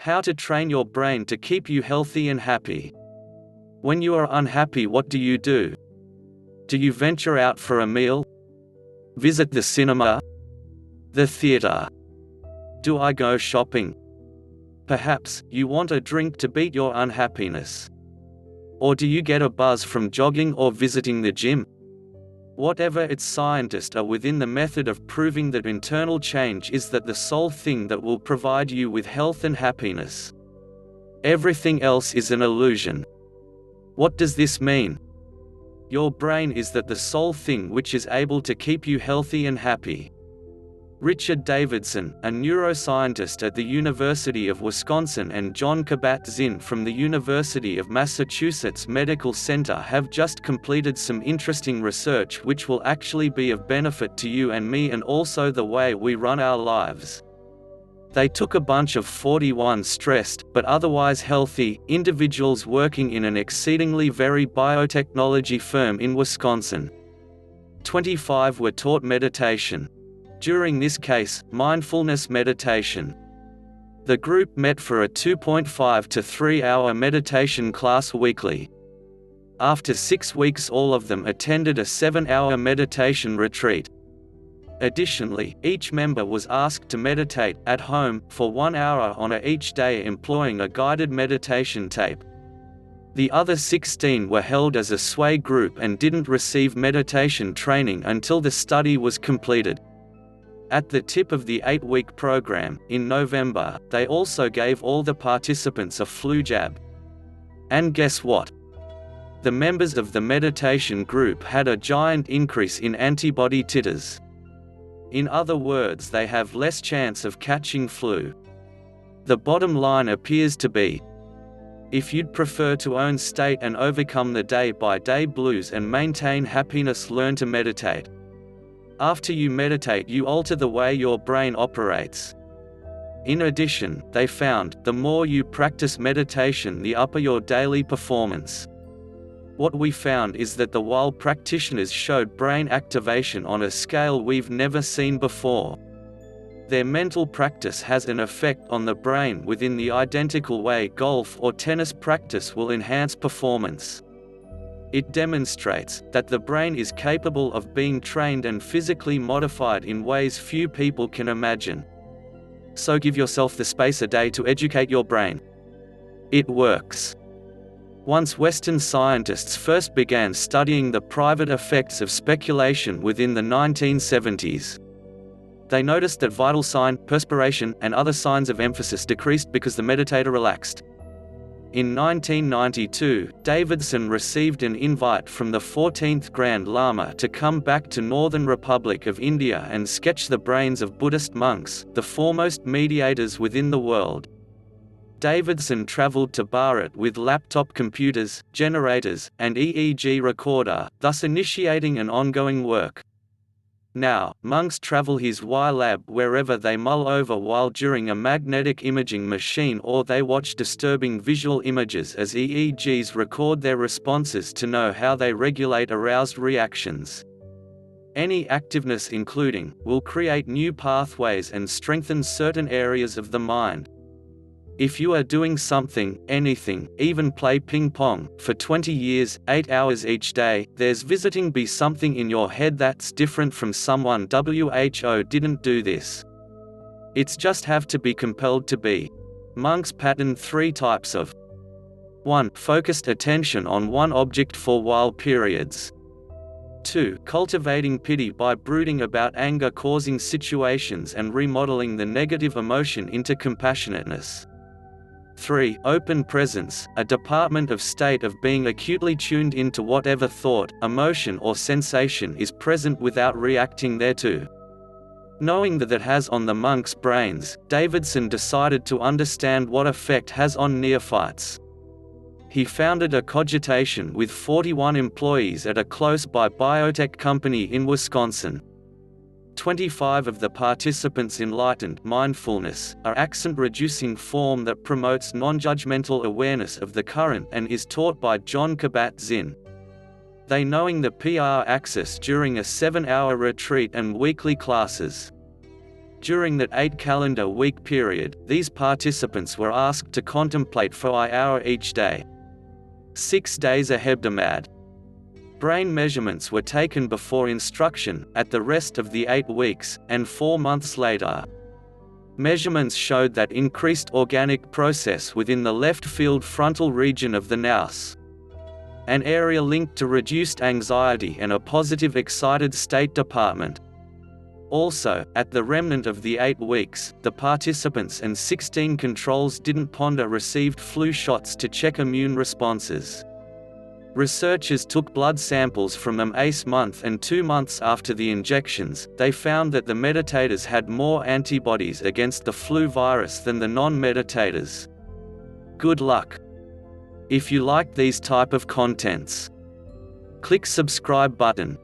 How to train your brain to keep you healthy and happy. When you are unhappy, what do? Do you venture out for a meal? Visit the cinema? The theater? Do I go shopping? Perhaps you want a drink to beat your unhappiness. Or do you get a buzz from jogging or visiting the gym? Whatever its scientists are within the method of proving that internal change is the sole thing that will provide you with health and happiness. Everything else is an illusion. What does this mean? Your brain is the sole thing which is able to keep you healthy and happy. Richard Davidson, a neuroscientist at the University of Wisconsin, and John Kabat-Zinn from the University of Massachusetts Medical Center have just completed some interesting research which will actually be of benefit to you and me, and also the way we run our lives. They took a bunch of 41 stressed, but otherwise healthy, individuals working in an exceedingly very biotechnology firm in Wisconsin. 25 were taught meditation. During this case, mindfulness meditation. The group met for a 2.5 to 3 hour meditation class weekly. After 6 weeks, all of them attended a 7-hour meditation retreat. Additionally, each member was asked to meditate at home for 1 hour on each day, employing a guided meditation tape. The other 16 were held as a sway group and didn't receive meditation training until the study was completed. At the tip of the 8-week program, in November, they also gave all the participants a flu jab. And guess what? The members of the meditation group had a giant increase in antibody titers. In other words, they have less chance of catching flu. The bottom line appears to be: if you'd prefer to own state and overcome the day-by-day blues and maintain happiness, learn to meditate. After you meditate, you alter the way your brain operates. In addition, they found, the more you practice meditation, the upper your daily performance. What we found is that while practitioners showed brain activation on a scale we've never seen before, their mental practice has an effect on the brain within the identical way golf or tennis practice will enhance performance. It demonstrates that the brain is capable of being trained and physically modified in ways few people can imagine. So give yourself the space a day to educate your brain. It works. Once Western scientists first began studying the private effects of speculation within the 1970s. They noticed that vital sign, perspiration, and other signs of emphasis decreased because the meditator relaxed. In 1992, Davidson received an invite from the 14th Grand Lama to come back to Northern Republic of India and sketch the brains of Buddhist monks, the foremost mediators within the world. Davidson traveled to Bharat with laptop computers, generators, and EEG recorder, thus initiating an ongoing work. Now, monks travel his Y-lab wherever they mull over while during a magnetic imaging machine, or they watch disturbing visual images as EEGs record their responses to know how they regulate aroused reactions. Any activeness including will create new pathways and strengthen certain areas of the mind. If you are doing something, anything, even play ping pong, for 20 years, 8 hours each day, there's visiting be something in your head that's different from someone who didn't do this. It's just have to be compelled to be. Monks pattern 3 types of 1. Focused attention on one object for while periods. 2. Cultivating pity by brooding about anger-causing situations and remodeling the negative emotion into compassionateness. 3. Open presence, a department of state of being acutely tuned into whatever thought, emotion or sensation is present without reacting thereto. Knowing that has on the monks' brains, Davidson decided to understand what effect has on neophytes. He founded a cogitation with 41 employees at a close-by biotech company in Wisconsin. 25 of the participants enlightened mindfulness, an accent-reducing form that promotes non-judgmental awareness of the current and is taught by John Kabat-Zinn. They knowing the PR access during a 7-hour retreat and weekly classes. During that 8-calendar-week period, these participants were asked to contemplate for an hour each day. 6 days a hebdomad. Brain measurements were taken before instruction, at the rest of the 8 weeks, and 4 months later. Measurements showed that increased organic process within the left field frontal region of the nous, an area linked to reduced anxiety and a positive excited state department. Also, at the remnant of the 8 weeks, the participants and 16 controls didn't ponder received flu shots to check immune responses. Researchers took blood samples from them a month and 2 months after the injections. They found that the meditators had more antibodies against the flu virus than the non-meditators. Good luck. If you like these type of contents, click subscribe button.